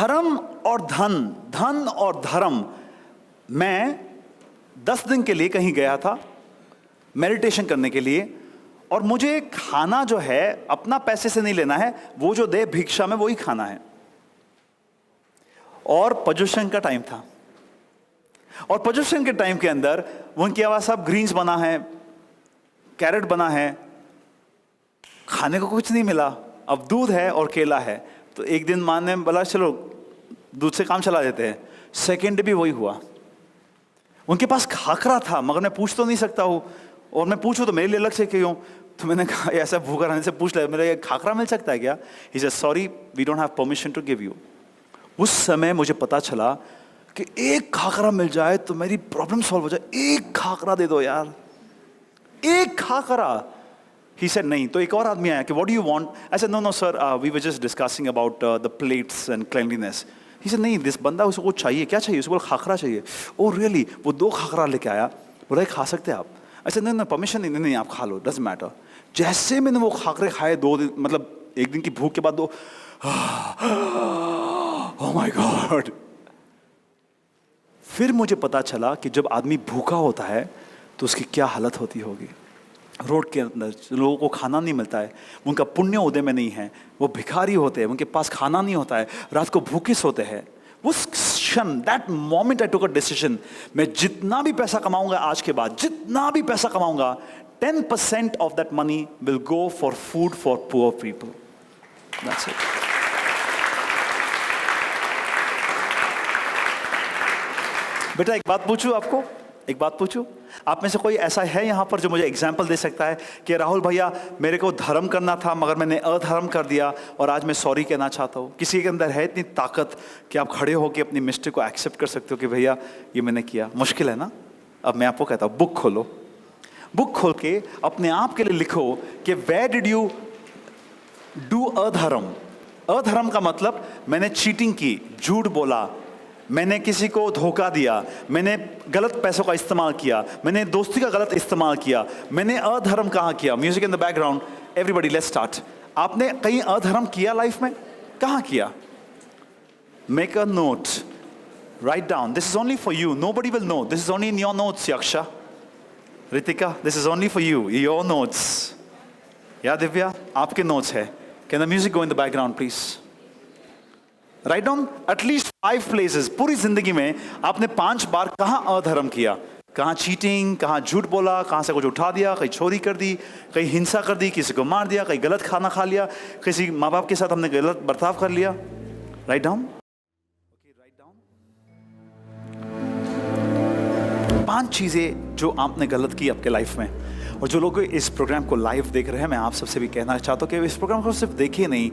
धर्म और धन, धन और धर्म। मैं 10 दिन के लिए कहीं गया था मेडिटेशन करने के लिए, और मुझे खाना जो है अपना पैसे से नहीं लेना है, वो जो दे भिक्षा में वही खाना है। और पोजीशन का टाइम था, और पोजीशन के टाइम के अंदर उनकी आवाज सब ग्रीन्स बना है, कैरेट बना है, खाने को कुछ नहीं मिला। अब दूध है और केला है, तो एक दिन माँ ने बोला चलो दूध से काम चला देते हैं। सेकेंड भी वही हुआ। उनके पास खाखरा था, मगर मैं पूछ तो नहीं सकता हूँ, और मैं पूछूं तो मेरे लिए अलग से क्यों। तो मैंने कहा ऐसा भूखा रहने से पूछ लिया, मेरा खाखरा मिल सकता है क्या? He said sorry we don't have permission to give you. उस समय मुझे पता चला कि एक खाखरा मिल जाए तो मेरी प्रॉब्लम सॉल्व हो जाए। एक खाखरा दे दो यार, एक खाखरा। He said नहीं। तो एक और आदमी आया कि what do you want? I said no sir, we were just discussing about the plates and cleanliness. He said नहीं, this बंदा उसको कुछ चाहिए। क्या चाहिए? उसको बोला खाखरा चाहिए। Oh really? वो 2 खाखरा लेके आया, बोला खा सकते हैं आप? I said नहीं परमिशन नहीं, आप खा लो, doesn't matter। जैसे मैंने वो खाखरे खाए 2 दिन, मतलब 1 दिन की भूख के बाद 2, oh my God। फिर मुझे पता चला कि जब आदमी भूखा होता है तो उसकी क्या हालत होती होगी। रोड के अंदर लोगों को खाना नहीं मिलता है, उनका पुण्य उदय में नहीं है, वो भिखारी होते हैं, उनके पास खाना नहीं होता है, रात को भूखे सोते हैं। उस क्षण, that moment I took a decision, मैं जितना भी पैसा कमाऊंगा आज के बाद, जितना भी पैसा कमाऊंगा, 10% of that money will go for food for poor people. That's it. बेटा एक बात पूछूं आपको, एक बात पूछूं, आप में से कोई ऐसा है यहाँ पर जो मुझे एग्जाम्पल दे सकता है कि राहुल भैया मेरे को धर्म करना था मगर मैंने अधर्म कर दिया और आज मैं सॉरी कहना चाहता हूँ? किसी के अंदर है इतनी ताकत कि आप खड़े होकर अपनी मिस्टेक को एक्सेप्ट कर सकते हो कि भैया ये मैंने किया? मुश्किल है ना? अब मैं आपको कहता हूँ, बुक खोलो, बुक खोल के अपने आप के लिए लिखो कि वेयर डिड यू डू अधर्म। अधर्म का मतलब मैंने चीटिंग की, झूठ बोला, मैंने किसी को धोखा दिया, मैंने गलत पैसों का इस्तेमाल किया, मैंने दोस्ती का गलत इस्तेमाल किया, मैंने अधर्म कहाँ किया? Music in the background, everybody let's start. आपने कहीं अधर्म किया लाइफ में? कहाँ किया? Make a note, write down, this is only for you, nobody will know, this is only in your notes. Yaksha, Ritika, this is only for you, your notes. या दिव्या, आपके notes है। Can the music go in the background please? Write down at least 5 places. पूरी जिंदगी में आपने 5 बार कहाँ अधर्म किया? कहाँ चीटिंग, कहाँ झूठ बोला, कहाँ से कुछ उठा दिया, कहीं चोरी कर दी, कहीं हिंसा कर दी, किसी को मार दिया, कहीं गलत खाना खा लिया, किसी माँ बाप के साथ हमने गलत बर्ताव कर लिया। राइट डाउन, राइट डाउन 5 चीजें जो आपने गलत की आपके लाइफ में। और जो लोग इस प्रोग्राम को लाइव देख रहे हैं, मैं आप सबसे भी कहना चाहता हूँ कि इस प्रोग्राम को सिर्फ देखिए नहीं,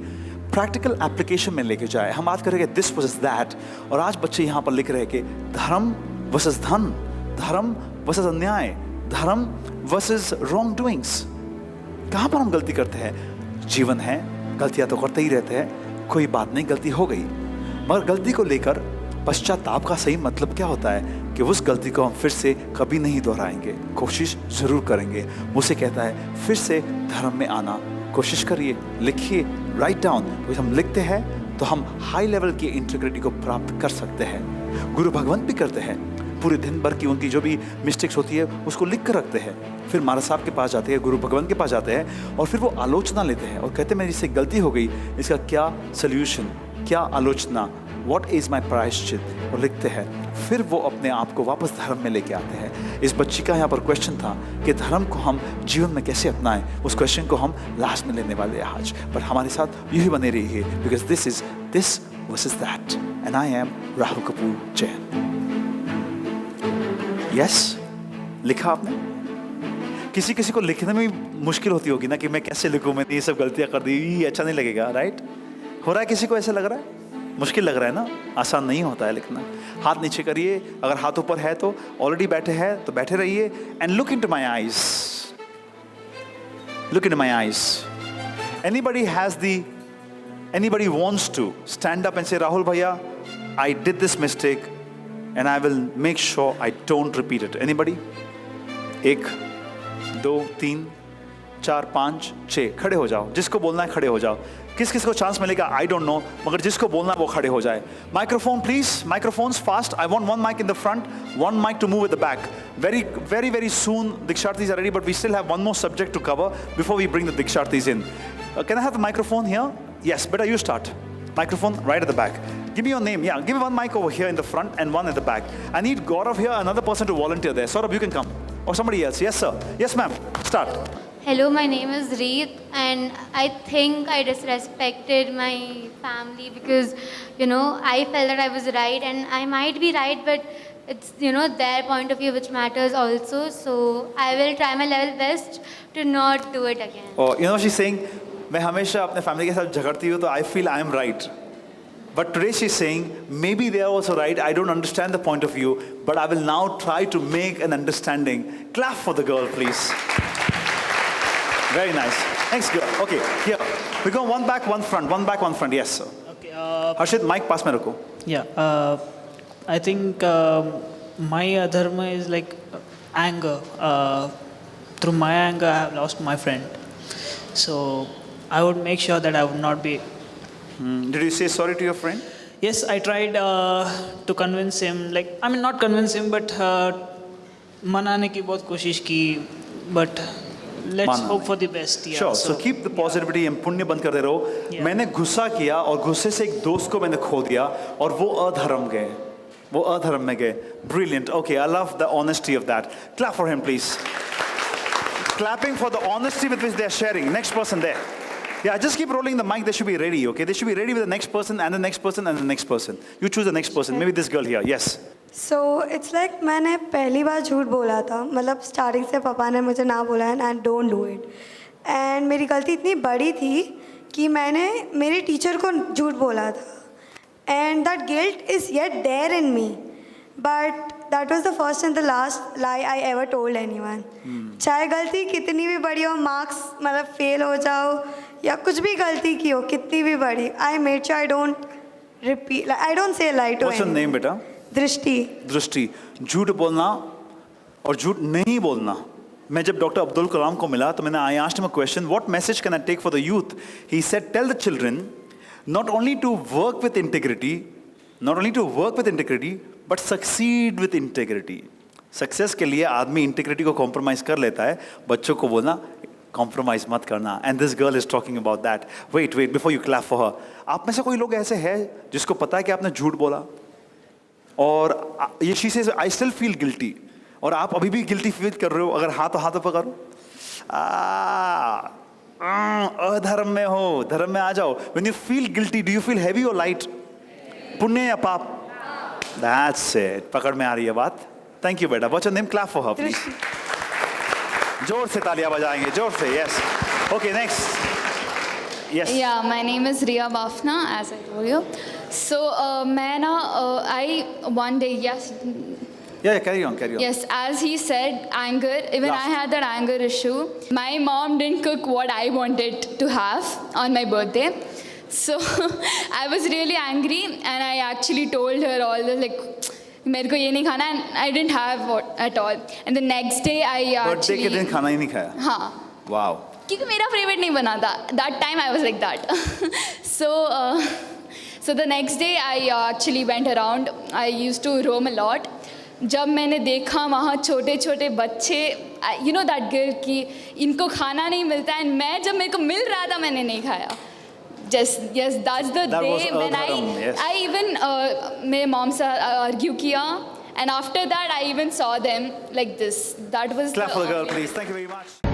प्रैक्टिकल एप्लीकेशन में लेके जाए। हम बात करेंगे दिस वर्सेस दैट, और आज बच्चे यहाँ पर लिख रहे हैं कि धर्म वर्सेस धन, धर्म वर्सेस अन्याय, धर्म वर्सेस रॉन्ग डूइंग्स। कहाँ पर हम गलती करते हैं? जीवन है, गलतियाँ तो करते ही रहते हैं, कोई बात नहीं, गलती हो गई, मगर गलती को लेकर पश्चाताप का सही मतलब क्या होता है कि उस गलती को हम फिर से कभी नहीं दोहराएंगे, कोशिश जरूर करेंगे। मुझसे कहता है फिर से धर्म में आना, कोशिश करिए, लिखिए, राइट डाउन। हम लिखते हैं तो हम हाई लेवल की इंटीग्रिटी को प्राप्त कर सकते हैं। गुरु भगवंत भी करते हैं, पूरे दिन भर की उनकी जो भी मिस्टेक्स होती है उसको लिख कर रखते हैं, फिर महाराज साहब के पास जाते हैं, गुरु भगवंत के पास जाते हैं, और फिर वो आलोचना लेते हैं और कहते हैं मेरी इससे गलती हो गई, इसका क्या सोल्यूशन, क्या आलोचना, व्हाट इज माई प्रायश्चित, और लिखते हैं। फिर वो अपने आप को वापस धर्म में लेके आते हैं। इस बच्ची का यहाँ पर क्वेश्चन था कि धर्म को हम जीवन में कैसे अपनाएं। उस क्वेश्चन को हम लास्ट में लेने वाले हैं आज, पर हमारे साथ यही बने रहिए, because this is this versus that, and I am Rahul Kapoor Jain. Yes, लिखा आपने? किसी किसी को लिखने में भी मुश्किल होती होगी ना कि मैं कैसे लिखूं, मैंने ये सब गलतियां कर दी, अच्छा नहीं लगेगा, राइट? हो रहा है किसी को ऐसा लग रहा है? मुश्किल लग रहा है ना? आसान नहीं होता है लिखना। हाथ नीचे करिए, अगर हाथ ऊपर है तो ऑलरेडी बैठे हैं तो बैठे रहिए, and look into my eyes, look into my eyes. anybody wants to stand up and say Rahul bhaiya, I did this mistake and I will make sure I don't repeat it. Anybody? 1 2 3 4, 5, 6 खड़े हो जाओ, जिसको बोलना है खड़े हो जाओ। किस किस को चांस मिलेगा आई डोंट नो, मगर जिसको बोलना है वो खड़े हो जाए। Microphone please, microphones fast. I want one mic in the front, one mic to move at the back. Very soon Diksharthis are ready, but we still have one more subject to cover before we bring the Diksharthis in. Can I have the microphone here? Yes, better you start. Microphone right at the back. Give me your name. Yeah, give me one mic over here in the front and one at the back. I need Gaurav here, another person to volunteer there. Saurabh, you can come. Or somebody else. Yes, sir. Yes, ma'am. Start. Hello, my name is Reet, and I think I disrespected my family because, I felt that I was right, and I might be right, but it's, their point of view which matters also. So I will try my level best to not do it again. Oh, she's saying, मैं हमेशा अपने family के साथ झगड़ती हूँ तो I feel I am right. But today she's saying, maybe they are also right. I don't understand the point of view, but I will now try to make an understanding. Clap for the girl, please. Very nice. Next girl. Okay, here. We go one back, one front. One back, one front. Yes, sir. Okay. Harshit, mic pass mein rakho. Yeah. I think my dharma is like anger. Through my anger, I have lost my friend. So I would make sure that I would not be. Did you say sorry to your friend? Yes, I tried to convince him. Not convince him, but मनाने की बहुत कोशिश की. But let's hope for the best. Yeah. Sure. So keep the positivity and पुण्य बंद करते रहो. Yeah. मैंने गुस्सा किया और गुस्से से एक दोस्त को मैंने खो दिया और वो अधर्म गए. वो अधर्म में गए. Brilliant. Okay, I love the honesty of that. Clap for him, please. Clapping for the honesty with which they are sharing. Next person there. Yeah, just keep rolling the mic. They should be ready, okay? They should be ready with the next person and the next person and the next person. You choose the next person. Maybe this girl here. Yes. So it's like मैंने पहली बार झूठ बोला था. मतलब starting से पापा ने मुझे ना बोला है and don't do it. And मेरी गलती इतनी बड़ी थी कि मैंने मेरे टीचर को झूठ बोला था. And that guilt is yet there in me. But that was the first and the last lie I ever told anyone. चाहे गलती कितनी भी बड़ी हो, मार्क्स मतलब फेल हो जाओ या कुछ भी गलती की हो कितनी भी बड़ी, I made sure I don't repeat. I don't say lie to anyone. What's your name, बेटा? दृष्टि. दृष्टि. झूठ बोलना और झूठ नहीं बोलना. मैं जब डॉक्टर अब्दुल कलाम को मिला तो मैंने I asked him a question, what message can I take for the youth? He said, tell the children not only to work with integrity, but succeed with integrity. Success के लिए आदमी इंटीग्रिटी को compromise कर लेता है. बच्चों को बोलना कॉम्प्रोमाइज मत करना. And this girl is talking about that. Wait before you clap for her. आप में से कोई लोग ऐसे हैं जिसको पता है कि आपने झूठ बोला और ये she says I still feel guilty, और आप अभी भी गिल्टी फील कर रहे हो? अगर हाथों पर करो. अधर्म में हो, धर्म में आ जाओ. When you feel guilty, do you feel heavy और लाइट? पुण्य या पाप? That's it. पकड़ में आ रही है बात. थैंक यू बेटा. What's your name? Clap for her please. जोर से तालियां बजाएंगे, जोर से. Yes. Okay, next. Yes. Yeah, my name is Riya Bafna, as I told you. So, one day, yes. Yeah, carry on. Yes, as he said, anger. Even I had that anger issue. My mom didn't cook what I wanted to have on my birthday. So, I was really angry, and I actually told her all the मेरे को ये नहीं खाना, and I didn't have at all. And the next day, I actually. Birthday के दिन खाना ही नहीं खाया. हाँ. Wow. क्योंकि मेरा फेवरेट नहीं बना था. That time I was like that. So the next day I actually went around. I used to roam a lot. जब मैंने देखा वहाँ छोटे छोटे बच्चे, you know that girl कि इनको खाना नहीं मिलता है, and मैं जब मेरे को मिल रहा था मैंने नहीं खाया. Yes, that's the day when I even मेरे मॉम से argue किया, and after that I even saw them like this. That was. Clap for the girl, please. Thank you very much.